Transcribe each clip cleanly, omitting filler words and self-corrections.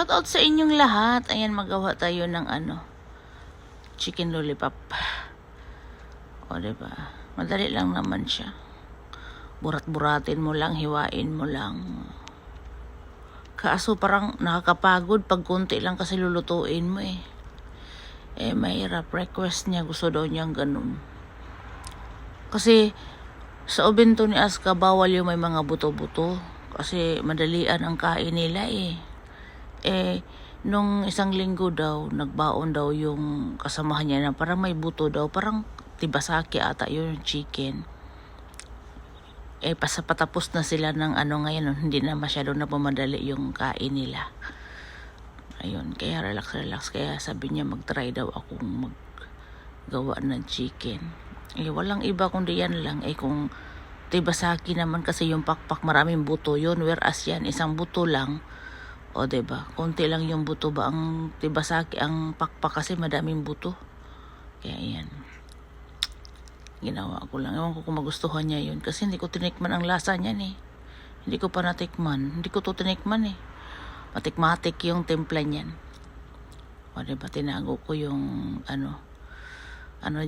Shoutout sa inyong lahat. Ayan, magawa tayo ng chicken lollipop. O, diba? Madali lang naman siya. Burat-buratin mo lang, hiwain mo lang. Kaso parang nakakapagod pag konti lang kasi lulutuin mo eh. Mahirap. Request niya, gusto daw niyang ganun. Kasi sa ubento ni Aska, bawal yung may mga buto-buto. Kasi madalian ang kain nila eh. Nung isang linggo daw, nagbaon daw yung kasamahan niya na parang may buto daw. Parang tibasaki ata yun yung chicken. Patapos na sila ng ngayon, hindi na masyado na pumadali yung kain nila. Ayun, kaya relax. Kaya sabi niya mag-try daw akong maggawa ng chicken. Walang iba kundi yan lang. Kung tibasaki naman kasi yung pakpak, maraming buto yun. Whereas yan, isang buto lang. O diba, konti lang yung buto ba. Ang tibasaki, ang pakpak kasi madaming buto. Kaya yan. Ginawa ko lang. Ewan ko kung magustuhan niya yun. Kasi hindi ko tinikman ang lasa niyan eh. Hindi ko pa natikman. Hindi ko to tinikman eh. Matik-matik yung timpla niyan. O diba, tinago ko yung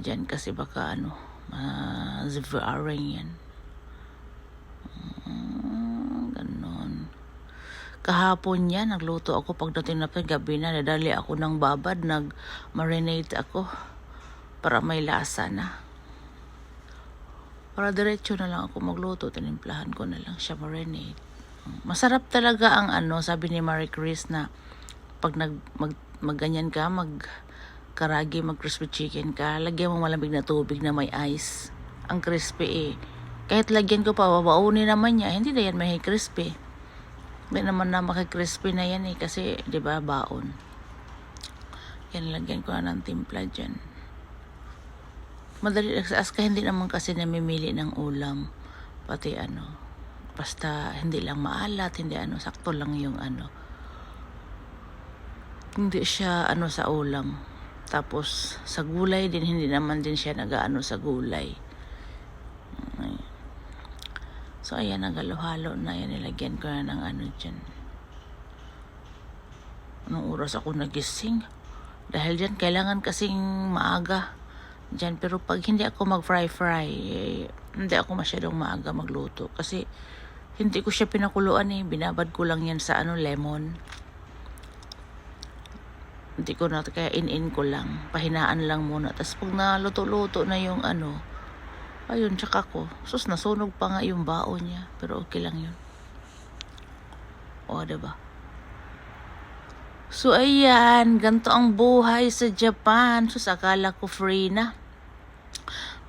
dyan. Kasi baka zivaaring yan. Ganon. Kahapon yan, nagluto ako pagdating na gabi na. Nadali ako ng babad. Nag-marinate ako. Para may lasa na. Para diretso na lang ako magluto, tinimplahan ko na lang siya marinate. Masarap talaga ang sabi ni Marie Chris na pag magganyan ka, magkaragi, crispy chicken ka, lagyan mo malamig na tubig na may ice. Ang crispy eh. Kahit lagyan ko pa, babaunin naman niya, hindi na yan may crispy. Hindi naman na makikrispy na yan eh, kasi di ba baon. Yan, lagyan ko na ng timpla dyan. Madali lang sa Aska, hindi naman kasi namimili ng ulam. Pati basta hindi lang maalat, hindi sakto lang yung Hindi siya sa ulam. Tapos sa gulay din, hindi naman din siya sa gulay. So ayan, nagalo-halo na yan. Nilagyan ko na ng dyan. Anong oras ako nagising? Dahil dyan, kailangan kasing maaga dyan. Pero pag hindi ako mag-fry, hindi ako masyadong maaga magluto. Kasi hindi ko siya pinakuluan eh. Binabad ko lang yan sa lemon. Hindi ko na, kaya in ko lang. Pahinaan lang muna. Tapos pag naluto-luto na yung ayun, tsaka ko. Sus, nasunog pa nga yung baon niya. Pero okay lang yun. O, diba? So, ayan. Ganito ang buhay sa Japan. Sus, akala ko free na.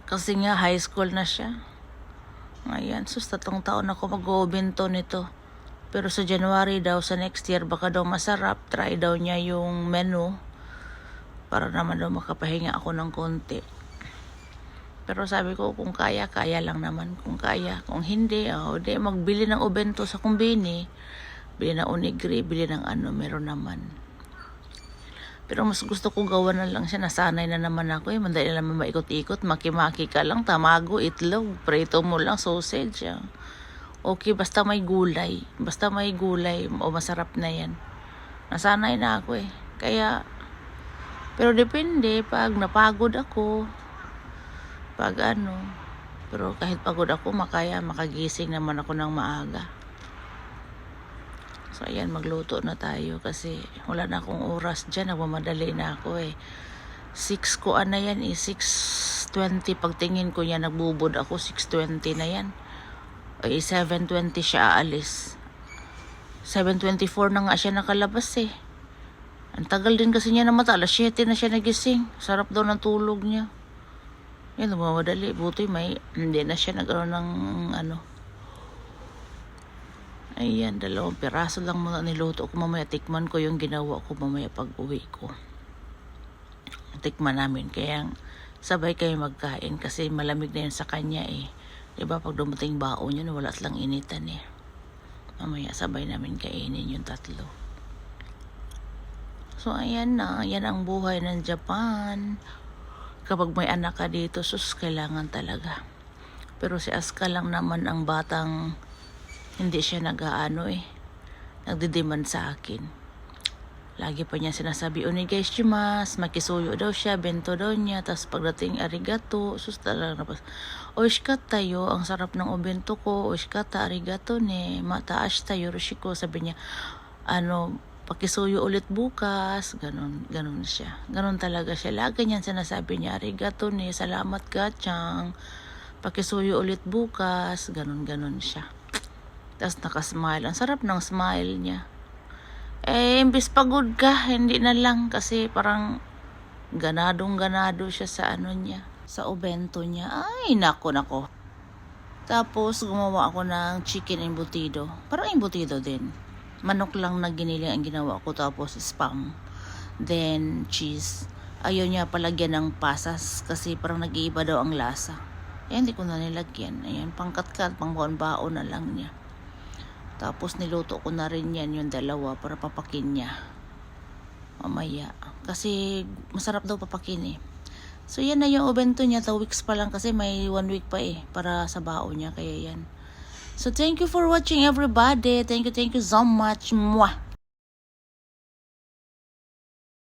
Kasi nga, high school na siya. Ayan. Sus, 3 taon ako mag-ubento nito. Pero sa January daw, sa next year, baka daw masarap. Try daw niya yung menu. Para naman daw makapahinga ako ng konti. Pero sabi ko, kung kaya, kaya lang naman. Kung kaya. Kung hindi, di magbili ng ubento sa kumbini. Bili ng onigiri, bili ng meron naman. Pero mas gusto ko gawa na lang siya. Nasanay na naman ako eh. Mandali naman maikot-ikot. Maki-maki ka lang. Tamago, itlog. Prito mo lang, sausage. Okay, basta may gulay. Basta may gulay. O masarap na yan. Nasanay na ako eh. Kaya, pero depende. Pag napagod ako. Pag pero kahit pagod ako, makagising naman ako ng maaga. So ayan, magluto na tayo kasi wala na akong oras dyan. Nagmamadali na ako eh. 6 ko yan eh. 6:20. Pagtingin ko niya, nagbubod ako. 6:20 na yan. 7:20 siya aalis. 7:24 na nga siya nakalabas eh. Ang tagal din kasi niya na mata. 7 na siya nagising. Sarap daw ng tulog niya. Yan, lumamadali. Buti hindi na siya nagkaroon ng Ayan, 2 piraso lang muna niluto ko mamaya. Tikman ko yung ginawa ko mamaya pag uwi ko. Tikman namin. Kaya sabay kayo magkain kasi malamig na yun sa kanya eh. Diba pag dumating baon yun, wala lang initan eh. Mamaya sabay namin kainin yung 3. So ayan na. Yan ang buhay ng Japan. Kapag may anak ka dito, sus, kailangan talaga. Pero si Aska lang naman ang batang hindi siya nagdidemand sa akin. Lagi pa niya sinasabi, onegaishimasu, makisuyo daw siya, bento daw niya, tapos pagdating arigato, sus talaga napas, oishikatta yo, ang sarap ng obento ko, oishikatta, arigato ne, mataas tayo, yorushiko, sabi niya, pakisuyo ulit bukas, ganun siya. Ganun talaga siya. Lagi niyan sinasabi niya, arigato ne, salamat gachang, pakisuyo ulit bukas, ganun siya. Tapos nakasmile, ang sarap ng smile niya. Imbis pagod ka, hindi na lang kasi parang ganado siya sa niya, sa obento niya. Ay, nako. Tapos gumawa ako ng chicken embutido. Parang embutido din. Manok lang na giniling ang ginawa ko, tapos spam. Then cheese. Ayaw niya palagyan ng pasas kasi parang nag-iiba daw ang lasa. Hindi ko na nilagyan. Ayan, pangkat-kat, pang baon-baon na lang niya. Tapos niluto ko na rin yan yung dalawa para papakin niya mamaya. Kasi masarap daw papakin eh. So yan na yung obento niya. 2 weeks pa lang kasi may 1 week pa para sa baon niya. Kaya yan. So thank you for watching everybody. Thank you so much. Mwah!